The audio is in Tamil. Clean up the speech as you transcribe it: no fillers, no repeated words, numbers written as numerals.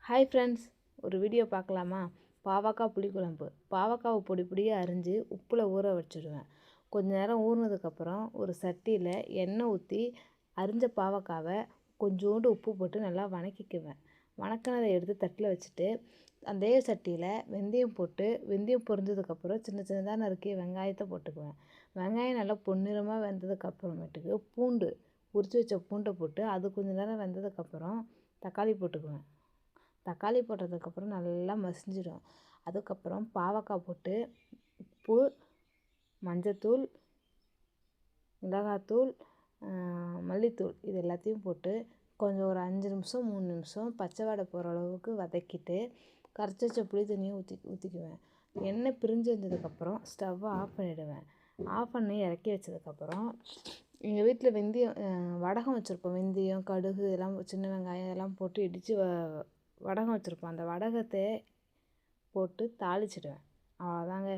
ஹாய் ஃப்ரெண்ட்ஸ், ஒரு வீடியோ பார்க்கலாமா? பாவக்காய் புளிக்குழம்பு. பாவக்காவை பொடி பொடியாக அரிஞ்சு உப்பில் ஊற வச்சுடுவேன். கொஞ்ச நேரம் ஊறினதுக்கப்புறம் ஒரு சட்டியில் எண்ணெய் ஊற்றி அரிஞ்ச பாவக்காவை கொஞ்சோண்டு உப்பு போட்டு நல்லா வணக்கிக்குவேன். வணக்கினதை எடுத்து தட்டில் வச்சுட்டு அதே சட்டியில் வெந்தயம் போட்டு, வெந்தயம் பொரிஞ்சதுக்கப்புறம் சின்ன சின்னதாக நறுக்கிய வெங்காயத்தை போட்டுக்குவேன். வெங்காயம் நல்லா பொன்னிறமாக வெந்ததுக்கப்புறமேட்டுக்கு பூண்டு உரித்து வச்ச பூண்டை போட்டு அது கொஞ்சம் நேரம் வெந்ததுக்கப்புறம் தக்காளி போட்டுக்குவேன். தக்காளி போட்டதுக்கப்புறம் நல்லா மசிஞ்சிடும். அதுக்கப்புறம் பாவக்காய் போட்டு உப்பு, மஞ்சத்தூள், மிளகாத்தூள், மல்லித்தூள் இது எல்லாத்தையும் போட்டு கொஞ்சம் ஒரு 5 நிமிஷம் 3 நிமிஷம் பச்சை வாடை போகிற அளவுக்கு வதக்கிட்டு கரைச்சி வச்ச புளி தண்ணியை ஊற்றிக்குவேன். எண்ணெய் பிரிஞ்சு வந்ததுக்கப்புறம் ஸ்டவ்வை ஆஃப் பண்ணிவிடுவேன். ஆஃப் பண்ணி இறக்கி வச்சதுக்கப்புறம் எங்கள் வீட்டில் வடகம் வச்சுருப்போம். வெந்தயம், கடுகு இதெல்லாம் சின்ன வெங்காயம் இதெல்லாம் போட்டு இடித்து வடகம் வச்சுருப்போம். அந்த வடகத்தை போட்டு தாளிச்சிடுவேன். அவ்வளோதாங்க.